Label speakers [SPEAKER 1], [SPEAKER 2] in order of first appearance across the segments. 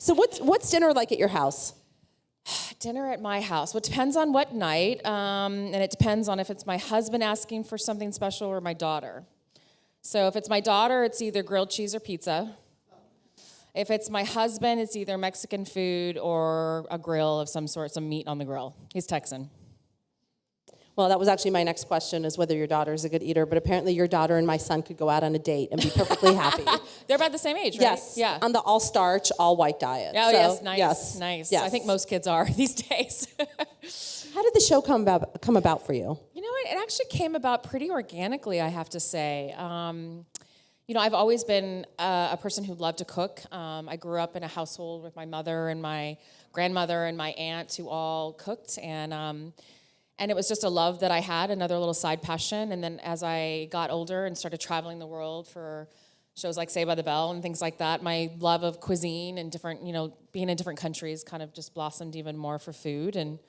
[SPEAKER 1] So what's dinner like at your house?
[SPEAKER 2] Dinner at my house. Well, it depends on what night, and it depends on if it's my husband asking for something special or my daughter. So if it's my daughter, it's either grilled cheese or pizza. If it's my husband, it's either Mexican food or a grill of some sort, some meat on the grill. He's Texan.
[SPEAKER 1] Well, that was actually my next question, is whether your daughter is a good eater, but apparently your daughter and my son could go out on a date and be perfectly happy.
[SPEAKER 2] They're about the same age, right?
[SPEAKER 1] Yes.
[SPEAKER 2] Yeah.
[SPEAKER 1] On the all-starch, all-white diet.
[SPEAKER 2] Oh,
[SPEAKER 1] so,
[SPEAKER 2] yes, nice,
[SPEAKER 1] yes.
[SPEAKER 2] nice.
[SPEAKER 1] Yes.
[SPEAKER 2] I think most kids are these days.
[SPEAKER 1] How did the show come about for you?
[SPEAKER 2] You know what? It actually came about pretty organically, I have to say. I've always been a person who loved to cook. I grew up in a household with my mother and my grandmother and my aunt who all cooked, and it was just a love that I had, another little side passion. And then as I got older and started traveling the world for shows like Saved by the Bell and things like that, my love of cuisine and different, being in different countries kind of just blossomed even more for food. And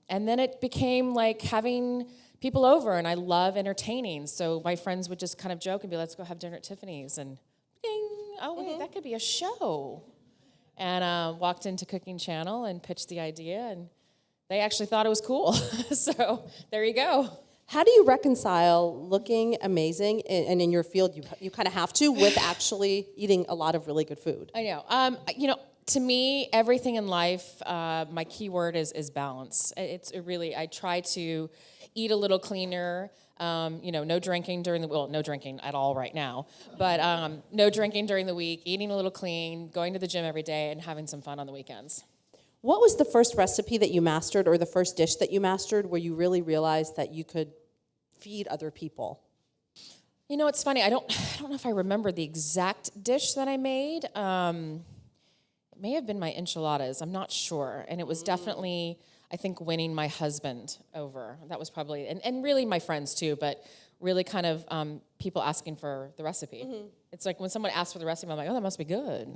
[SPEAKER 2] then it became like having people over, and I love entertaining. So my friends would just kind of joke and be, let's go have dinner at Tiffany's. And ding, oh, wait, that could be a show. And walked into Cooking Channel and pitched the idea, and they actually thought it was cool. So there you go.
[SPEAKER 1] How do you reconcile looking amazing, and in your field you kind of have to, with actually eating a lot of really good food?
[SPEAKER 2] I know. To me, everything in life, my key word is balance. I try to eat a little cleaner. No drinking no drinking at all right now, but no drinking during the week, eating a little clean, going to the gym every day, and having some fun on the weekends.
[SPEAKER 1] What was the first recipe that you mastered, or the first dish that you mastered, where you really realized that you could feed other people?
[SPEAKER 2] It's funny. I don't know if I remember the exact dish that I made. It may have been my enchiladas. I'm not sure. And it was definitely, I think, winning my husband over. That was probably, and really my friends too, but really kind of people asking for the recipe. Mm-hmm. It's like when someone asks for the recipe, I'm like, oh, that must be good.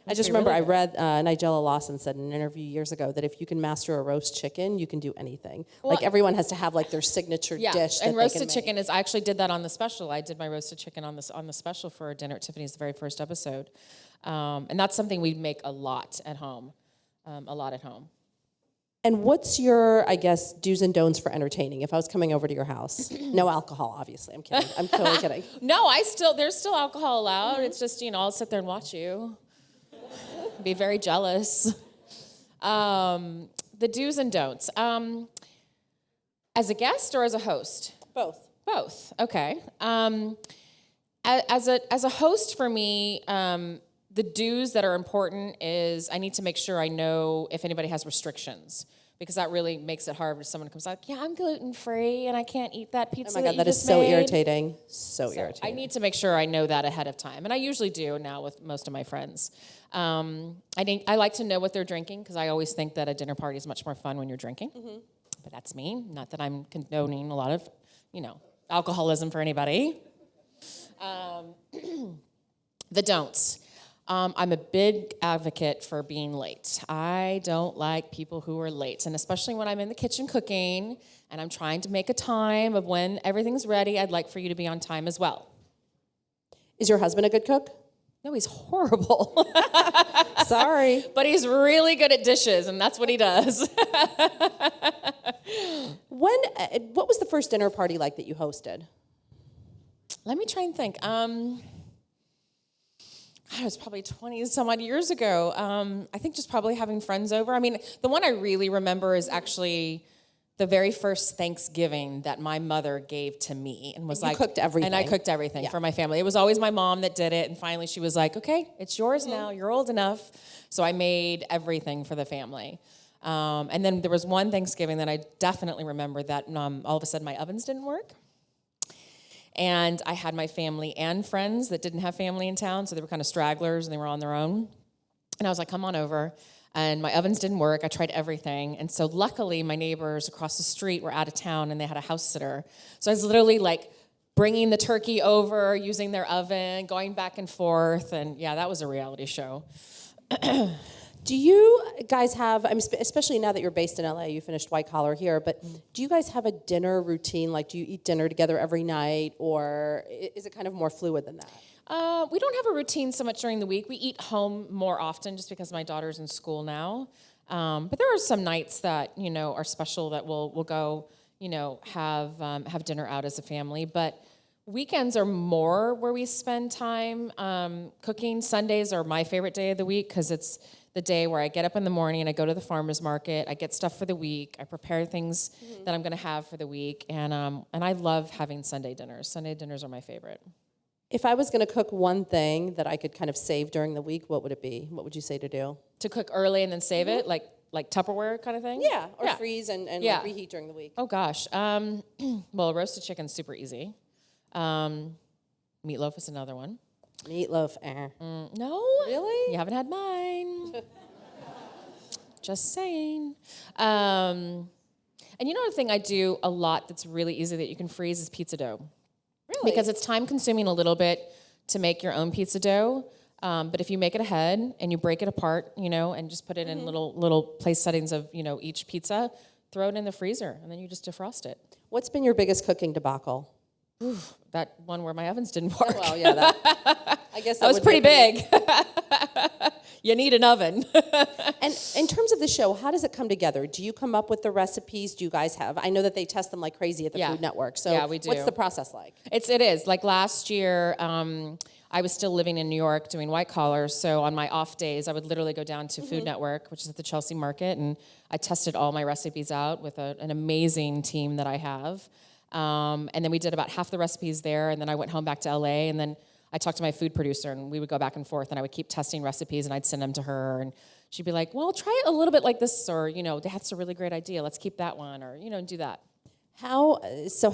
[SPEAKER 1] I just remember I read Nigella Lawson said in an interview years ago that if you can master a roast chicken, you can do anything. Well, like everyone has to have like their signature dish.
[SPEAKER 2] And roasted chicken I actually did that on the special. I did my roasted chicken on the special for Dinner at Tiffany's, the very first episode. And that's something we make a lot at home.
[SPEAKER 1] And what's your, I guess, do's and don'ts for entertaining? If I was coming over to your house, no alcohol, obviously. I'm kidding. I'm totally kidding.
[SPEAKER 2] No, there's still alcohol allowed. Mm-hmm. It's just, I'll sit there and watch you. Be very jealous. The do's and don'ts. As a guest or as a host? Both. Okay. As a host for me, the do's that are important is I need to make sure I know if anybody has restrictions, because that really makes it hard when someone comes out, yeah, I'm gluten-free and I can't eat that pizza.
[SPEAKER 1] Oh my God, that is
[SPEAKER 2] so
[SPEAKER 1] irritating. So irritating.
[SPEAKER 2] I need to make sure I know that ahead of time, and I usually do now with most of my friends. I like to know what they're drinking, because I always think that a dinner party is much more fun when you're drinking. Mm-hmm. But that's me. Not that I'm condoning a lot of, alcoholism for anybody. The don'ts. I'm a big advocate for being late. I don't like people who are late, and especially when I'm in the kitchen cooking and I'm trying to make a time of when everything's ready, I'd like for you to be on time as well.
[SPEAKER 1] Is your husband a good cook?
[SPEAKER 2] No, he's horrible.
[SPEAKER 1] Sorry.
[SPEAKER 2] But he's really good at dishes, and that's what he does.
[SPEAKER 1] What was the first dinner party like that you hosted?
[SPEAKER 2] Let me try and think. It was probably 20-some-odd years ago. I think just probably having friends over. I mean, the one I really remember is actually the very first Thanksgiving that my mother gave to me, and was like,
[SPEAKER 1] cooked everything.
[SPEAKER 2] And I cooked everything for my family. It was always my mom that did it, and finally she was like, okay, it's yours now. You're old enough. So I made everything for the family. And then there was one Thanksgiving that I definitely remember that all of a sudden my ovens didn't work. And I had my family and friends that didn't have family in town, so they were kind of stragglers, and they were on their own. And I was like, come on over. And my ovens didn't work. I tried everything. And so luckily, my neighbors across the street were out of town, and they had a house sitter. So I was literally like bringing the turkey over, using their oven, going back and forth. And yeah, that was a reality show.
[SPEAKER 1] Do you guys have, especially now that you're based in LA, you finished White Collar here, but do you guys have a dinner routine? Like, do you eat dinner together every night, or is it kind of more fluid than that?
[SPEAKER 2] We don't have a routine so much during the week. We eat home more often just because my daughter's in school now. But there are some nights that, are special that we'll go, have dinner out as a family. But weekends are more where we spend time cooking. Sundays are my favorite day of the week because it's the day where I get up in the morning and I go to the farmer's market. I get stuff for the week. I prepare things that I'm going to have for the week. And I love having Sunday dinners. Sunday dinners are my favorite.
[SPEAKER 1] If I was going to cook one thing that I could kind of save during the week, what would it be? What would you say to do?
[SPEAKER 2] To cook early and then save it, like Tupperware kind of thing?
[SPEAKER 1] Yeah, or freeze and like reheat during the week.
[SPEAKER 2] Oh, gosh. Well, roasted chicken's super easy. Meatloaf is another one.
[SPEAKER 1] Meatloaf,
[SPEAKER 2] No.
[SPEAKER 1] Really?
[SPEAKER 2] You haven't had mine. Just saying. And the thing I do a lot that's really easy that you can freeze is pizza dough.
[SPEAKER 1] Really?
[SPEAKER 2] Because it's time consuming a little bit to make your own pizza dough. But if you make it ahead and you break it apart, and just put it in little place settings of, each pizza, throw it in the freezer and then you just defrost it.
[SPEAKER 1] What's been your biggest cooking debacle?
[SPEAKER 2] That one where my ovens didn't work.
[SPEAKER 1] Well, yeah, I guess
[SPEAKER 2] that was pretty big. You need an oven.
[SPEAKER 1] And in terms of the show, how does it come together? Do you come up with the recipes? Do you guys have? I know that they test them like crazy at the Food Network. So
[SPEAKER 2] yeah, we do.
[SPEAKER 1] What's the process like?
[SPEAKER 2] It is. Like last year, I was still living in New York doing white collars. So on my off days, I would literally go down to Food Network, which is at the Chelsea Market, and I tested all my recipes out with an amazing team that I have. And then we did about half the recipes there, and then I went home back to LA, and then I talked to my food producer, and we would go back and forth, and I would keep testing recipes, and I'd send them to her, and she'd be like, well, try it a little bit like this, or, that's a really great idea, let's keep that one, or, do that.
[SPEAKER 1] How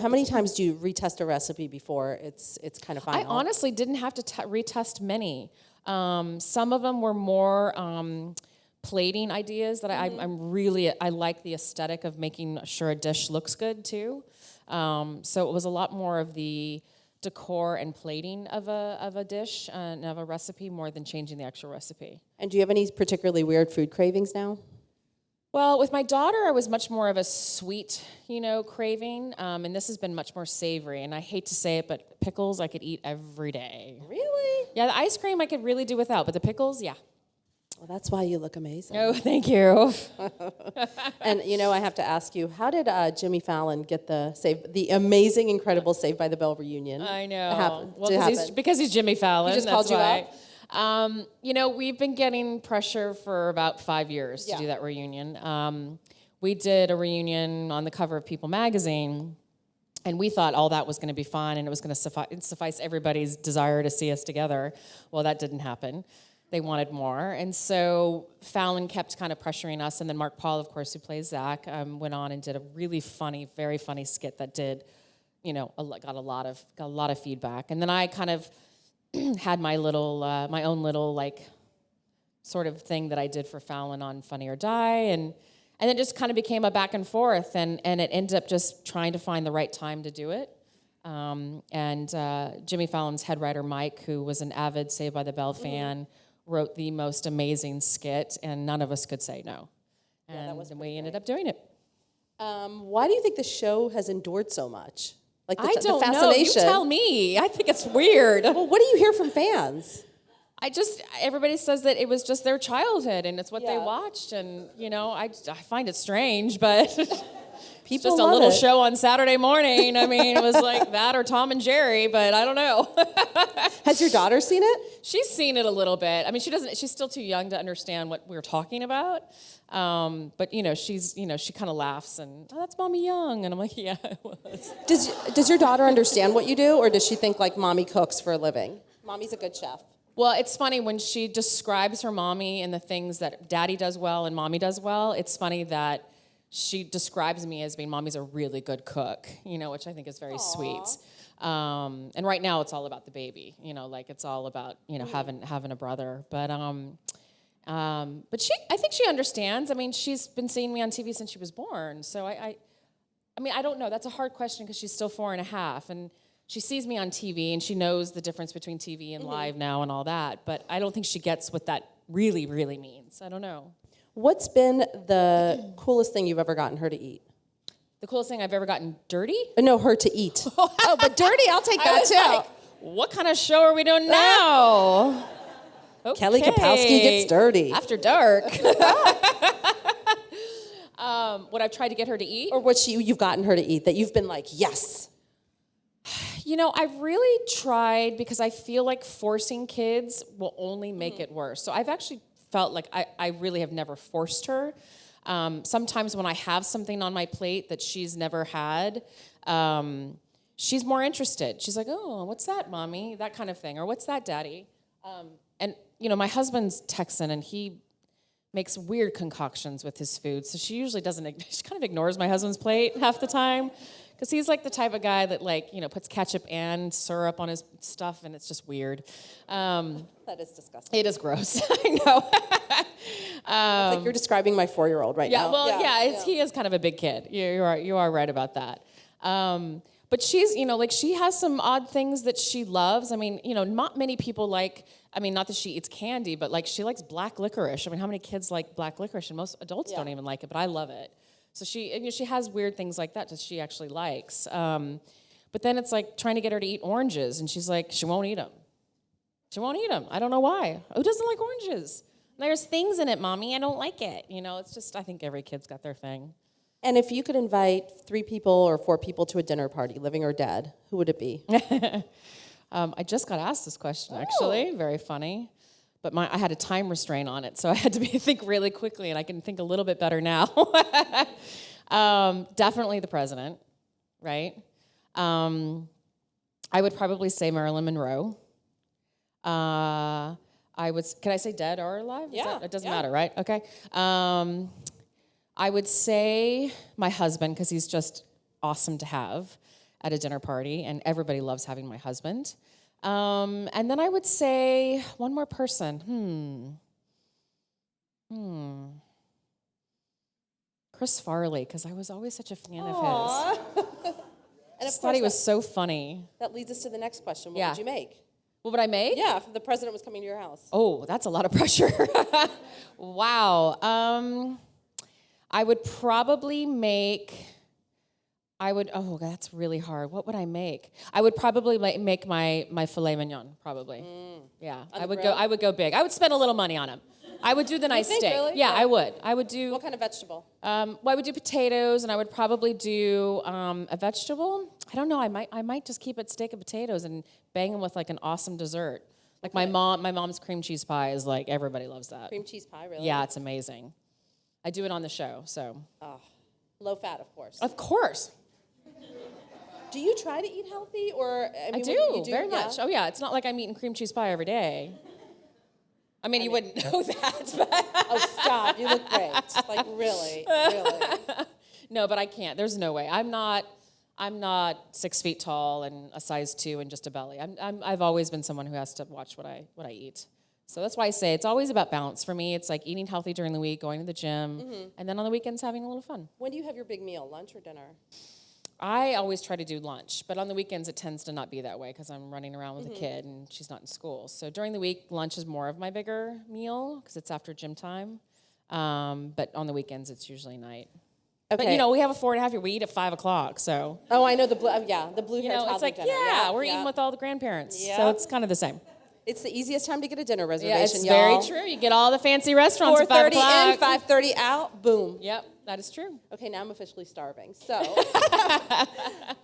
[SPEAKER 1] many times do you retest a recipe before it's kind of final?
[SPEAKER 2] I honestly didn't have to retest many. Some of them were more plating ideas that I like the aesthetic of making sure a dish looks good, too. So it was a lot more of the decor and plating of a dish and of a recipe more than changing the actual recipe.
[SPEAKER 1] And do you have any particularly weird food cravings now?
[SPEAKER 2] Well, with my daughter, I was much more of a sweet, craving, and this has been much more savory. And I hate to say it, but pickles I could eat every day.
[SPEAKER 1] Really?
[SPEAKER 2] Yeah, the ice cream I could really do without, but the pickles, yeah.
[SPEAKER 1] Well, that's why you look amazing.
[SPEAKER 2] Oh, thank you.
[SPEAKER 1] And I have to ask you, how did Jimmy Fallon get the amazing, incredible Saved by the Bell reunion?
[SPEAKER 2] I know. Because he's Jimmy Fallon.
[SPEAKER 1] He just called you out?
[SPEAKER 2] We've been getting pressure for about 5 years to do that reunion. We did a reunion on the cover of People magazine, and we thought all that was going to be fun, and it was going to suffice everybody's desire to see us together. Well, that didn't happen. They wanted more, and so Fallon kept kind of pressuring us, and then Mark Paul, of course, who plays Zach, went on and did a really funny, very funny skit that did, got a lot of feedback, and then I kind of had my own little like sort of thing that I did for Fallon on Funny or Die, and it just kind of became a back and forth, and it ended up just trying to find the right time to do it. Jimmy Fallon's head writer Mike, who was an avid Saved by the Bell fan, wrote the most amazing skit, and none of us could say no. And we ended up doing it.
[SPEAKER 1] Why do you think the show has endured so much? Like
[SPEAKER 2] I don't
[SPEAKER 1] the fascination.
[SPEAKER 2] know. You tell me. I think it's weird.
[SPEAKER 1] Well, what do you hear from fans?
[SPEAKER 2] Everybody says that it was just their childhood and it's what they watched, and I find it strange, but
[SPEAKER 1] People
[SPEAKER 2] just a little show on Saturday morning. I mean, it was like that or Tom and Jerry, but I don't know.
[SPEAKER 1] Has your daughter seen it?
[SPEAKER 2] She's seen it a little bit. I mean, she's still too young to understand what we're talking about. But she kind of laughs and, oh, that's Mommy Young. And I'm like, yeah, it was.
[SPEAKER 1] Does your daughter understand what you do, or does she think like Mommy cooks for a living? Mommy's a good chef.
[SPEAKER 2] Well, it's funny when she describes her mommy and the things that Daddy does well and Mommy does well. It's funny that she describes me as being Mommy's a really good cook, which I think is very sweet. And right now it's all about the baby, like it's all about, having a brother. But I think she understands. I mean, she's been seeing me on TV since she was born. So I don't know. That's a hard question because she's still 4.5, and she sees me on TV and she knows the difference between TV and live now and all that. But I don't think she gets what that really, really means. I don't know.
[SPEAKER 1] What's been the coolest thing you've ever gotten her to eat?
[SPEAKER 2] The coolest thing I've ever gotten dirty?
[SPEAKER 1] No, her to eat. Oh, but dirty, I'll take that too.
[SPEAKER 2] Like, what kind of show are we doing now? Okay.
[SPEAKER 1] Kelly Kapowski gets dirty.
[SPEAKER 2] After dark. What I've tried to get her to eat?
[SPEAKER 1] Or what you've gotten her to eat that you've been like, yes.
[SPEAKER 2] You know, I've really tried because I feel like forcing kids will only make it worse. So I've actually felt like I really have never forced her. Sometimes when I have something on my plate that she's never had, she's more interested. She's like, oh, what's that, Mommy? That kind of thing. Or what's that, Daddy? And, you know, my husband's Texan, and he makes weird concoctions with his food. So she usually she kind of ignores my husband's plate half the time. Because he's like the type of guy that, like, you know, puts ketchup and syrup on his stuff, and it's just weird.
[SPEAKER 1] That is disgusting.
[SPEAKER 2] It is gross. I know.
[SPEAKER 1] It's like you're describing my 4-year-old right now.
[SPEAKER 2] Well, he is kind of a big kid. You are right about that. But she's, you know, like she has some odd things that she loves. I mean, you know, not many people like, I mean, not that she eats candy, but like she likes black licorice. I mean, how many kids like black licorice? And most adults don't even like it, but I love it. So she has weird things like that she actually likes. But then it's like trying to get her to eat oranges, and she's like, she won't eat them. She won't eat them. I don't know why. Who doesn't like oranges? There's things in it, Mommy. I don't like it. You know, it's just, I think every kid's got their thing.
[SPEAKER 1] And if you could invite 3 people or 4 people to a dinner party, living or dead, who would it be?
[SPEAKER 2] I just got asked this question, actually. Very funny. But I had a time restraint on it, so I had to think really quickly, and I can think a little bit better now. Definitely the president, right? I would probably say Marilyn Monroe. Can I say dead or alive? It doesn't matter, right? Okay. I would say my husband, because he's just awesome to have at a dinner party, and everybody loves having my husband. And then I would say one more person. Chris Farley, because I was always such a fan of his.
[SPEAKER 1] And
[SPEAKER 2] I thought he was so funny.
[SPEAKER 1] That leads us to the next question. What would you make?
[SPEAKER 2] What would I make?
[SPEAKER 1] Yeah, if the president was coming to your house.
[SPEAKER 2] Oh, that's a lot of pressure. Wow. I would probably make... that's really hard. What would I make? I would probably make my filet mignon, probably. Yeah, I would go big. I would spend a little money on him. I would do the nice steak.
[SPEAKER 1] Really?
[SPEAKER 2] Yeah, I would. I would do...
[SPEAKER 1] What kind of vegetable?
[SPEAKER 2] I would do potatoes, and I would probably do a vegetable. I don't know. I might just keep it steak and potatoes and bang them with like an awesome dessert. Like my mom's cream cheese pie is like, everybody loves that.
[SPEAKER 1] Cream cheese pie, really?
[SPEAKER 2] Yeah, it's amazing. I do it on the show, so.
[SPEAKER 1] Oh, low fat, of course.
[SPEAKER 2] Of course.
[SPEAKER 1] Do you try to eat healthy, or
[SPEAKER 2] I do very much. Oh yeah, it's not like I'm eating cream cheese pie every day. I mean, you wouldn't know that, but
[SPEAKER 1] oh, stop! You look great. Like really, really.
[SPEAKER 2] No, but I can't. There's no way. I'm not 6 feet tall and a size 2 and just a belly. I've always been someone who has to watch what I eat. So that's why I say it's always about balance for me. It's like eating healthy during the week, going to the gym, and then on the weekends having a little fun.
[SPEAKER 1] When do you have your big meal, lunch or dinner?
[SPEAKER 2] I always try to do lunch, but on the weekends it tends to not be that way because I'm running around with a kid and she's not in school. So during the week, lunch is more of my bigger meal because it's after gym time. But on the weekends, it's usually night. Okay. But, you know, we have a 4.5-year. We eat at 5 o'clock, so.
[SPEAKER 1] Oh, I know the blue hair toddler
[SPEAKER 2] it's like,
[SPEAKER 1] dinner.
[SPEAKER 2] We're eating with all the grandparents. Yep. So it's kind of the same.
[SPEAKER 1] It's the easiest time to get a dinner reservation,
[SPEAKER 2] yeah, it's
[SPEAKER 1] y'all.
[SPEAKER 2] very true. You get all the fancy restaurants at 5 o'clock.
[SPEAKER 1] 4:30 in, 5:30 out, boom.
[SPEAKER 2] Yep, that is true.
[SPEAKER 1] Okay, now I'm officially starving. So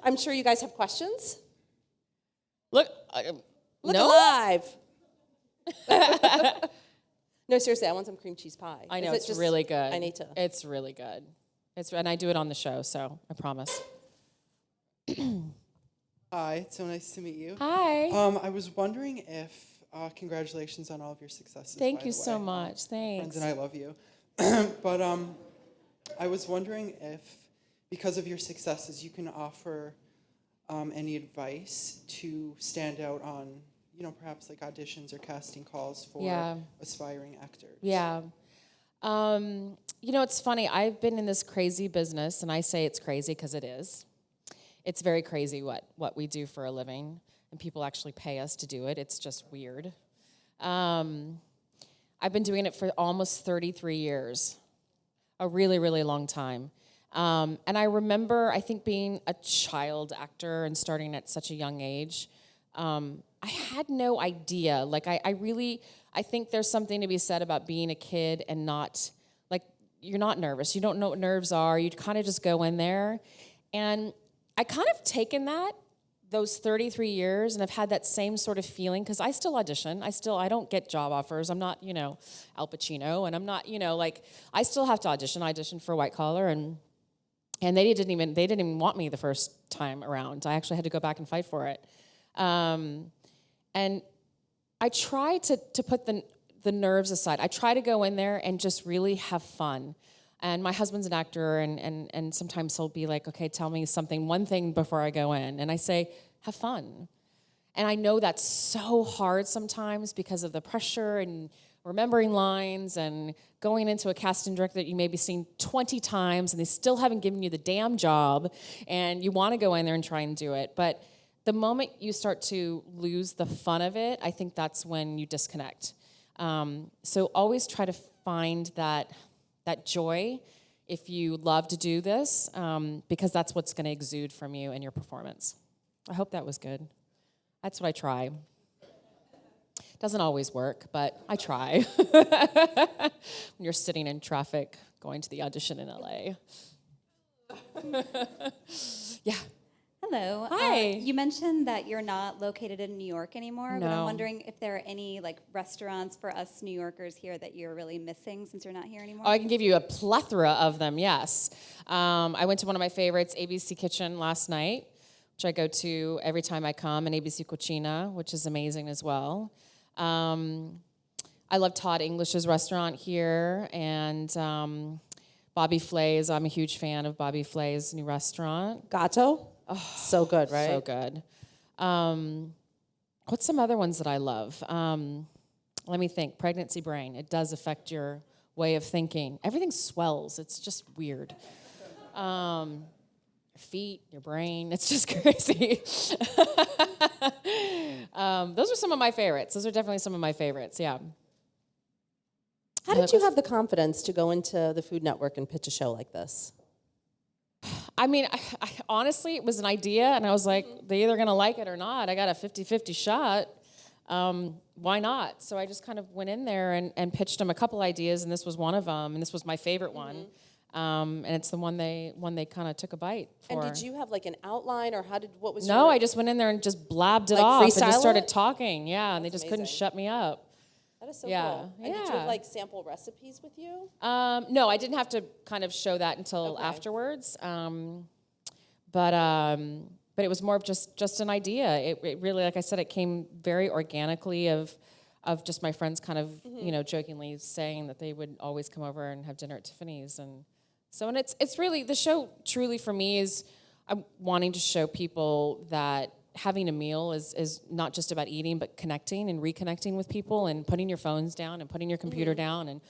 [SPEAKER 1] I'm sure you guys have questions.
[SPEAKER 2] Look
[SPEAKER 1] alive. No, seriously, I want some cream cheese pie.
[SPEAKER 2] I know, it's really good.
[SPEAKER 1] I need to.
[SPEAKER 2] It's really good. And I do it on the show, so I promise.
[SPEAKER 3] Hi, it's so nice to meet you.
[SPEAKER 2] Hi.
[SPEAKER 3] I was wondering if, congratulations on all of your successes.
[SPEAKER 2] Thank you so much. Thanks.
[SPEAKER 3] Friends and I love you. But I was wondering if, because of your successes, you can offer any advice to stand out on, perhaps like auditions or casting calls for aspiring actors.
[SPEAKER 2] Yeah. It's funny. I've been in this crazy business, and I say it's crazy because it is. It's very crazy what we do for a living, and people actually pay us to do it. It's just weird. I've been doing it for almost 33 years, a really, really long time. And I remember, I think, being a child actor and starting at such a young age, I had no idea. Like, I think there's something to be said about being a kid and not, like, you're not nervous. You don't know what nerves are. You kind of just go in there. And I kind of taken those 33 years, and I've had that same sort of feeling, because I still audition. I don't get job offers. I'm not, Al Pacino, and I'm not, like, I still have to audition. I auditioned for White Collar, and they didn't even want me the first time around. I actually had to go back and fight for it. And I try to put the nerves aside. I try to go in there and just really have fun. And my husband's an actor, and sometimes he'll be like, okay, tell me one thing before I go in. And I say, have fun. And I know that's so hard sometimes because of the pressure and remembering lines and going into a casting director that you maybe seen 20 times and they still haven't given you the damn job, and you want to go in there and try and do it. But the moment you start to lose the fun of it, I think that's when you disconnect. So always try to find that joy if you love to do this, because that's what's going to exude from you in your performance. I hope that was good. That's what I try. Doesn't always work, but I try. When you're sitting in traffic going to the audition in LA. Yeah.
[SPEAKER 4] Hello.
[SPEAKER 2] Hi.
[SPEAKER 4] You mentioned that you're not located in New York anymore, but I'm
[SPEAKER 2] No.
[SPEAKER 4] wondering if there are any restaurants for us New Yorkers here that you're really missing since you're not here anymore.
[SPEAKER 2] Oh, I can give you a plethora of them, yes. I went to one of my favorites, ABC Kitchen, last night, which I go to every time I come, and ABC Cucina, which is amazing as well. I love Todd English's restaurant here, and Bobby Flay's. I'm a huge fan of Bobby Flay's new restaurant.
[SPEAKER 1] Gato? Oh, so good, right?
[SPEAKER 2] So good. What's some other ones that I love? Let me think. Pregnancy brain. It does affect your way of thinking. Everything swells. It's just weird. Your feet, your brain. It's just crazy. Those are some of my favorites. Those are definitely some of my favorites, yeah.
[SPEAKER 1] How did you have the confidence to go into the Food Network and pitch a show like this?
[SPEAKER 2] I mean, I honestly, it was an idea, and I was like, they're either going to like it or not. I got a 50-50 shot. Why not? So I just kind of went in there and pitched them a couple ideas, and this was one of them, and this was my favorite one. And it's the one they kind of took a bite for.
[SPEAKER 1] And did you have an outline, or what was
[SPEAKER 2] No,
[SPEAKER 1] your...
[SPEAKER 2] I just went in there and just blabbed it
[SPEAKER 1] Like
[SPEAKER 2] off and
[SPEAKER 1] freestyle
[SPEAKER 2] just started
[SPEAKER 1] it?
[SPEAKER 2] talking. Yeah, and they just couldn't
[SPEAKER 1] amazing.
[SPEAKER 2] shut me up.
[SPEAKER 1] That is so
[SPEAKER 2] Yeah,
[SPEAKER 1] cool. And did you
[SPEAKER 2] yeah.
[SPEAKER 1] have sample recipes with you?
[SPEAKER 2] No, I didn't have to kind of show that until
[SPEAKER 1] Okay.
[SPEAKER 2] afterwards. But it was more of just an idea. It really, like I said, it came very organically of just my friends kind of jokingly saying that they would always come over and have dinner at Tiffany's, and it's really, the show truly for me is I'm wanting to show people that having a meal is not just about eating, but connecting and reconnecting with people and putting your phones down and putting your computer down and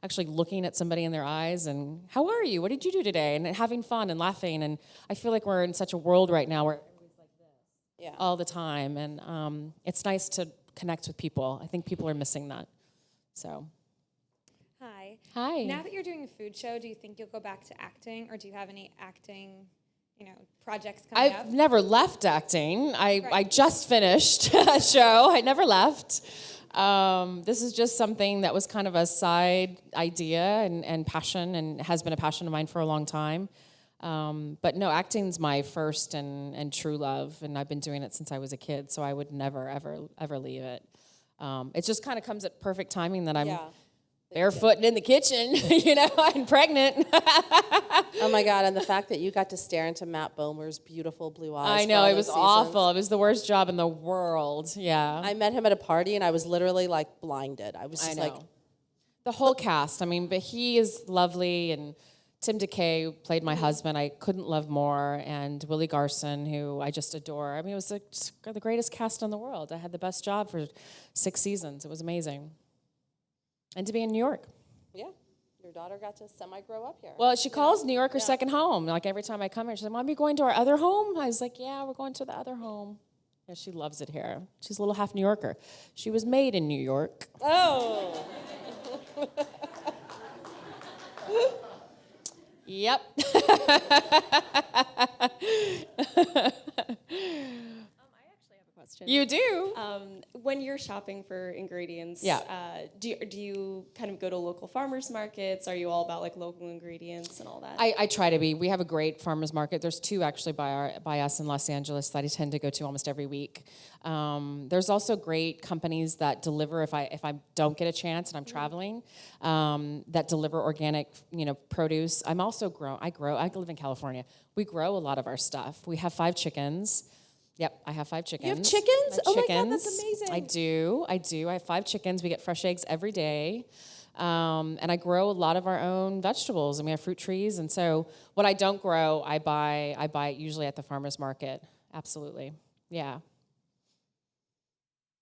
[SPEAKER 2] actually looking at somebody in their eyes and, how are you? What did you do today? And having fun and laughing. And I feel like we're in such a world right now where everybody's like this all the time. And it's nice to connect with people. I think people are missing that. So.
[SPEAKER 5] Hi.
[SPEAKER 2] Hi.
[SPEAKER 5] Now that you're doing a food show, do you think you'll go back to acting, or do you have any acting, projects coming up?
[SPEAKER 2] I've never left acting. I just finished a show. I never left. This is just something that was kind of a side idea and passion, and has been a passion of mine for a long time. But no, acting's my first and true love, and I've been doing it since I was a kid, so I would never, ever leave it. It just kind of comes at perfect timing that I'm barefoot and in the kitchen, and pregnant.
[SPEAKER 1] Oh my God! And the fact that you got to stare into Matt Bomer's beautiful blue eyes.
[SPEAKER 2] I know,
[SPEAKER 1] for all
[SPEAKER 2] it
[SPEAKER 1] those
[SPEAKER 2] was
[SPEAKER 1] seasons.
[SPEAKER 2] awful. It was the worst job in the world. Yeah.
[SPEAKER 1] I met him at a party, and I was literally blinded. I was just
[SPEAKER 2] I know. The whole cast. I mean, but he is lovely, and Tim DeKay played my husband. I couldn't love more, and Willie Garson, who I just adore. I mean, it was the greatest cast in the world. I had the best job for 6 seasons. It was amazing. And to be in New York.
[SPEAKER 1] Yeah. Your daughter got to semi-grow up here.
[SPEAKER 2] Well, she calls New York her second home. Like every time I come here, she's like, Mom, you going to our other home? I was like, yeah, we're going to the other home. Yeah, she loves it here. She's a little half New Yorker. She was made in New York.
[SPEAKER 1] Oh.
[SPEAKER 2] Yep.
[SPEAKER 6] I actually have a question.
[SPEAKER 2] You do.
[SPEAKER 6] When you're shopping for ingredients,
[SPEAKER 2] Yeah.
[SPEAKER 6] Do you kind of go to local farmers markets? Are you all about like local ingredients and all that?
[SPEAKER 2] I try to be. We have a great farmers market. There's two actually by us in Los Angeles that I tend to go to almost every week. There's also great companies that deliver if I don't get a chance and I'm traveling, that deliver organic, produce. I live in California. We grow a lot of our stuff. We have 5 chickens. Yep, I have 5 chickens.
[SPEAKER 1] You have chickens?
[SPEAKER 2] I have
[SPEAKER 1] Oh my God,
[SPEAKER 2] chickens.
[SPEAKER 1] that's amazing.
[SPEAKER 2] I do. I have 5 chickens. We get fresh eggs every day. And I grow a lot of our own vegetables, and we have fruit trees. And so what I don't grow, I buy it usually at the farmer's market. Absolutely. Yeah.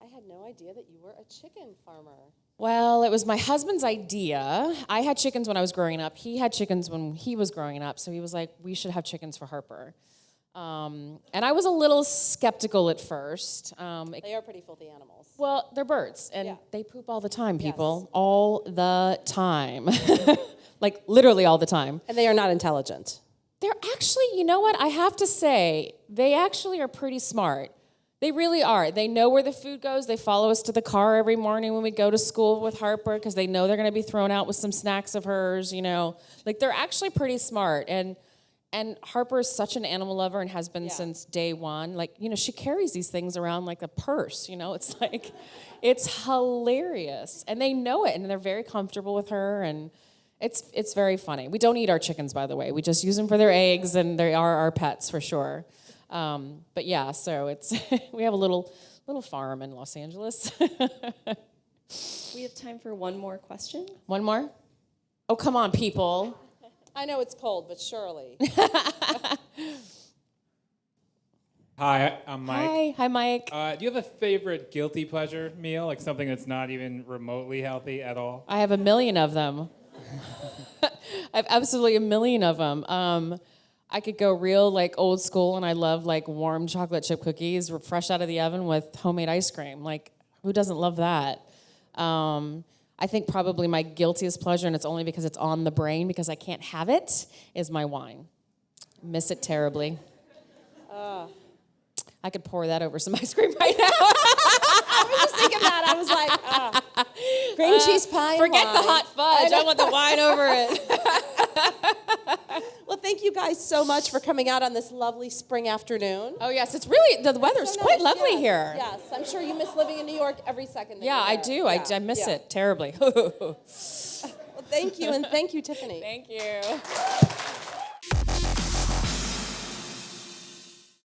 [SPEAKER 1] I had no idea that you were a chicken farmer.
[SPEAKER 2] Well, it was my husband's idea. I had chickens when I was growing up. He had chickens when he was growing up. So he was like, we should have chickens for Harper. And I was a little skeptical at first.
[SPEAKER 1] They are pretty filthy animals.
[SPEAKER 2] Well, they're birds, and
[SPEAKER 1] Yeah.
[SPEAKER 2] they poop all the time, people. All the time. Like, literally all the time.
[SPEAKER 1] And they are not intelligent.
[SPEAKER 2] They're actually, you know what? I have to say, they actually are pretty smart. They really are. They know where the food goes. They follow us to the car every morning when we go to school with Harper because they know they're going to be thrown out with some snacks of hers, Like, they're actually pretty smart. And Harper is such an animal lover and has been since day one. Like, she carries these things around like a purse, It's like, it's hilarious. And they know it, and they're very comfortable with her, and it's very funny. We don't eat our chickens, by the way. We just use them for their eggs, and they are our pets for sure. But yeah, so it's we have a little farm in Los Angeles.
[SPEAKER 6] We have time for one more question.
[SPEAKER 2] One more? Oh, come on, people.
[SPEAKER 1] I know it's cold, but surely.
[SPEAKER 7] Hi, I'm Mike.
[SPEAKER 2] Hi, Mike.
[SPEAKER 7] Do you have a favorite guilty pleasure meal, like something that's not even remotely healthy at all?
[SPEAKER 2] I have a million of them. I have absolutely a million of them. I could go real old school, and I love warm chocolate chip cookies, fresh out of the oven with homemade ice cream. Who doesn't love that? I think probably my guiltiest pleasure, and it's only because it's on the brain because I can't have it, is my wine. Miss it terribly. I could pour that over some ice cream right now.
[SPEAKER 1] I was just thinking that. I was like, cream cheese pie and
[SPEAKER 2] Forget
[SPEAKER 1] wine.
[SPEAKER 2] the hot fudge. I want the wine over it.
[SPEAKER 1] Well, thank you guys so much for coming out on this lovely spring afternoon.
[SPEAKER 2] Oh, yes. It's really, the weather's
[SPEAKER 1] So
[SPEAKER 2] quite
[SPEAKER 1] nice,
[SPEAKER 2] lovely
[SPEAKER 1] yes,
[SPEAKER 2] here.
[SPEAKER 1] Yes, I'm sure you miss living in New York every second that
[SPEAKER 2] Yeah,
[SPEAKER 1] you're
[SPEAKER 2] I
[SPEAKER 1] there.
[SPEAKER 2] do. I miss
[SPEAKER 1] Yeah.
[SPEAKER 2] it terribly.
[SPEAKER 1] Well, thank you, and thank you, Tiffany.
[SPEAKER 2] Thank you.